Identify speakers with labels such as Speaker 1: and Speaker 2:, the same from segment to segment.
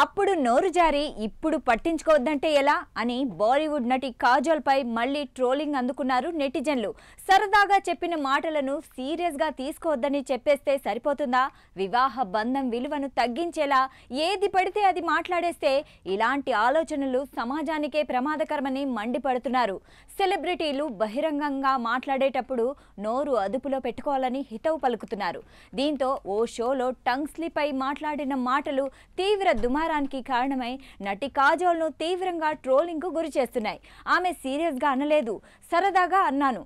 Speaker 1: అప్పుడు నోరు జారి ఇప్పుడు పట్టించుకోవద్దంటే ఎలా అని బాలీవుడ్ నటి కాజోల్ పై మళ్ళీ ట్రోలింగ్ అందుకున్నారు నెటిజన్లు. సరదాగా చెప్పిన మాటలను సీరియస్ గా తీసుకోవద్దని చెప్పేస్తే సరిపోతుందా? వివాహ బంధం విలువను తగ్గించేలా ఏది పడితే అది మాట్లాడేస్తే ఇలాంటి ఆలోచనలు సమాజానికే ప్రమాదకరమని మండిపడుతున్నారు. సెలబ్రిటీలు బహిరంగంగా మాట్లాడేటప్పుడు నోరు అదుపులో పెట్టుకోవాలని హితవు పలుకుతున్నారు. దీంతో ఓ షోలో టంగ్ స్లిప్ అయి మాట్లాడిన మాటలు తీవ్ర దుమారానికి కారణమై నటి కాజోల్ను తీవ్రంగా ట్రోలింగ్కు గురి చేస్తున్నాయి. ఆమె సీరియస్గా అనలేదు, సరదాగా అన్నాను,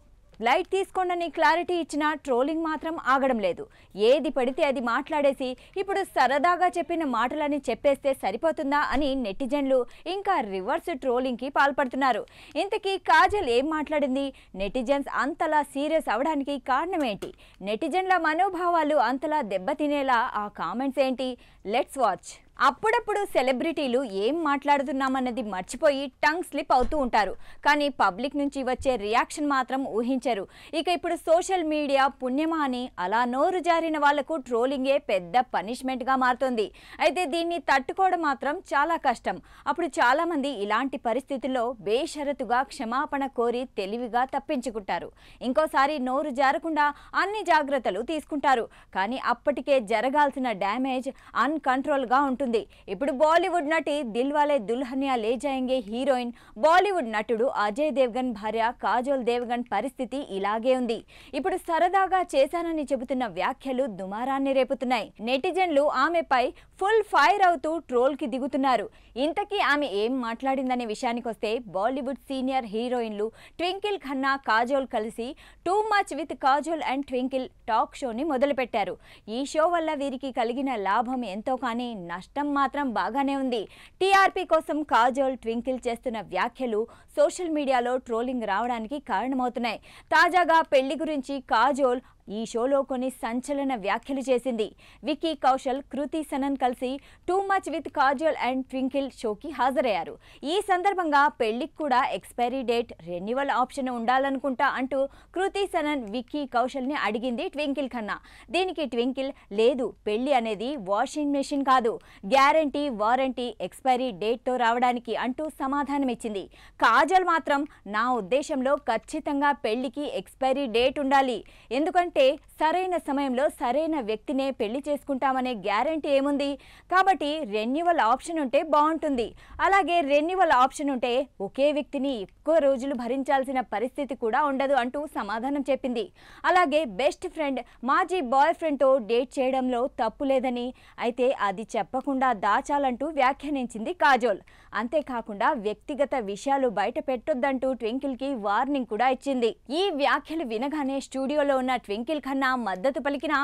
Speaker 1: లైట్ తీసుకోండి క్లారిటీ ఇచ్చిన ట్రోలింగ్ మాత్రం ఆగడం లేదు. ఏది పడితే అది మాట్లాడేసి ఇప్పుడు సరదాగా చెప్పిన మాటలని చెప్పేస్తే సరిపోతుందా అని నెటిజన్లు ఇంకా రివర్స్ ట్రోలింగ్కి పాల్పడుతున్నారు. ఇంతకీ కాజల్ ఏం మాట్లాడింది? నెటిజన్స్ అంతలా సీరియస్ అవడానికి కారణం ఏంటి? నెటిజన్ల మనోభావాలు అంతలా దెబ్బతినేలా ఆ కామెంట్స్ ఏంటి? Let's watch. అప్పుడప్పుడు సెలబ్రిటీలు ఏం మాట్లాడుతున్నామన్నది మర్చిపోయి టంగ్ స్లిప్ అవుతూ ఉంటారు. కానీ పబ్లిక్ నుంచి వచ్చే రియాక్షన్ మాత్రం ఊహించరు. ఇక ఇప్పుడు సోషల్ మీడియా పుణ్యమా అని అలా నోరు జారిన వాళ్లకు ట్రోలింగే పెద్ద పనిష్మెంట్గా మారుతుంది. అయితే దీన్ని తట్టుకోవడం మాత్రం చాలా కష్టం. అప్పుడు చాలామంది ఇలాంటి పరిస్థితుల్లో బేషరతుగా క్షమాపణ కోరి తెలివిగా తప్పించుకుంటారు. ఇంకోసారి నోరు జారకుండా అన్ని జాగ్రత్తలు తీసుకుంటారు. కానీ అప్పటికే జరగాల్సిన డ్యామేజ్ అన్కంట్రోల్గా ఉంటుంది. ఇప్పుడు బాలీవుడ్ నటి దిల్వాలే దుల్హనియా లే జాయేంగే హీరోయిన్ బాలీవుడ్ నటుడు అజయ్ దేవ్గన్ భార్య కాజోల్ దేవ్గన్ పరిస్థితి ఇలాగే ఉంది. ఇప్పుడు సరదాగా చేశానని చెబుతున్న వ్యాఖ్యలు దుమారాన్ని రేపుతున్నాయి. నెటిజన్లు ఆమెపై ఫుల్ ఫైర్ అవుతూ ట్రోల్ కి దిగుతున్నారు. ఇంతకీ ఆమె ఏం మాట్లాడిందనే విషయానికి వస్తే బాలీవుడ్ సీనియర్ హీరోయిన్లు ట్వింకిల్ ఖన్నా కాజోల్ కలిసి too much with Kajol and twinkle talk షోని మొదలుపెట్టారు. ఈ షో వల్ల వీరికి కలిగిన లాభం ఎంతో కానీ నష్టం మాత్రం బాగానే ఉంది. టీఆర్పీ కోసం కాజోల్ ట్వింకిల్ చేస్తున్న వ్యాఖ్యలు సోషల్ మీడియాలో ట్రోలింగ్ రావడానికి కారణమవుతున్నాయి. తాజాగా పెళ్లి గురించి కాజోల్ ఈ షోలో కొన్ని సంచలన వ్యాఖ్యలు చేసింది. విక్కీ కౌశల్, కృతి సనన్ కలిసి too much with Kajol and twinkle షోకి హాజరయ్యారు. ఈ సందర్భంగా పెళ్లికి కూడా ఎక్స్పైరీ డేట్, రెన్యువల్ ఆప్షన్ ఉండాలనుకుంటా అంటూ కృతి సనన్ విక్కీ కౌశల్ని అడిగింది ట్వింకిల్ ఖన్నా. దీనికి ట్వింకిల్, లేదు, పెళ్లి అనేది వాషింగ్ మెషిన్ కాదు, గ్యారంటీ వారంటీ ఎక్స్పైరీ డేట్తో రావడానికి అంటూ సమాధానమిచ్చింది. కాజల్ మాత్రం, నా ఉద్దేశంలో ఖచ్చితంగా పెళ్లికి ఎక్స్పైరీ డేట్ ఉండాలి, ఎందుకంటే సరైన సమయంలో సరైన వ్యక్తినే పెళ్లి చేసుకుంటామనే గ్యారంటీ ఏముంది, కాబట్టి రెన్యువల్ ఆప్షన్ ఉంటే బాగుంటుంది. అలాగే రెన్యువల్ ఆప్షన్ ఉంటే ఒకే వ్యక్తిని ఎక్కువ రోజులు భరించాల్సిన పరిస్థితి కూడా ఉండదు అంటూ సమాధానం చెప్పింది. అలాగే బెస్ట్ ఫ్రెండ్, మాజీ బాయ్ ఫ్రెండ్తో డేట్ చేయడంలో తప్పు లేదని, అయితే అది చెప్పకుండా దాచాలంటూ వ్యాఖ్యానించింది కాజోల్. అంతేకాకుండా వ్యక్తిగత విషయాలు బయట పెట్టొద్దంటూ ట్వింకిల్కి వార్నింగ్ కూడా ఇచ్చింది. ఈ వ్యాఖ్యలు వినగానే స్టూడియోలో ఉన్న ట్వింకిల్ ఖన్నా మద్దతు పలికిన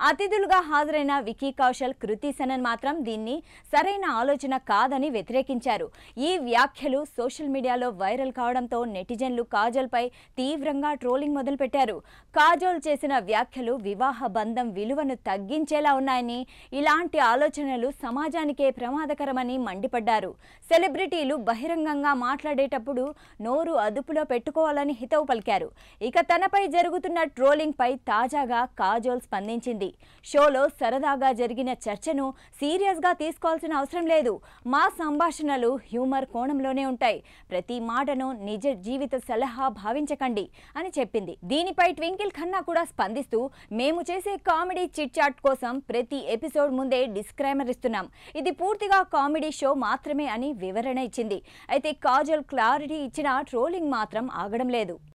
Speaker 1: అతిథులుగా హాజరైన విక్కీ కౌశల్, కృతి సనన్ మాత్రం దీన్ని సరైన ఆలోచన కాదని వ్యతిరేకించారు. ఈ వ్యాఖ్యలు సోషల్ మీడియాలో వైరల్ కావడంతో నెటిజన్లు కాజోల్ పై తీవ్రంగా ట్రోలింగ్ మొదలుపెట్టారు. కాజోల్ చేసిన వ్యాఖ్యలు వివాహ బంధం విలువను తగ్గించేలా ఉన్నాయని, ఇలాంటి ఆలోచనలు సమాజానికే ప్రమాదకరమని మండిపడ్డారు. సెలబ్రిటీలు బహిరంగంగా మాట్లాడేటప్పుడు నోరు అదుపులో పెట్టుకోవాలని హితవు పలికారు. ఇక తనపై జరుగుతున్న ట్రోలింగ్ పై తాజాగా కాజోల్ స్పందించింది. షోలో సరదాగా జరిగిన చర్చను సీరియస్గా తీసుకోవాల్సిన అవసరం లేదు. మా సంభాషణలు హ్యూమర్ కోణంలోనే ఉంటాయి. ప్రతి మాటను నిజ జీవిత సలహా భావించకండి అని చెప్పింది. దీనిపై ట్వింకిల్ ఖన్నా కూడా స్పందిస్తూ, మేము చేసే కామెడీ చిట్ చాట్ కోసం ప్రతి ఎపిసోడ్ ముందే డిస్క్లైమర్ ఇస్తున్నాం. ఇది పూర్తిగా కామెడీ షో మాత్రమే అని వివరణ ఇచ్చింది. అయితే కాజోల్ క్లారిటీ ఇచ్చిన ట్రోలింగ్ మాత్రం ఆగడం లేదు.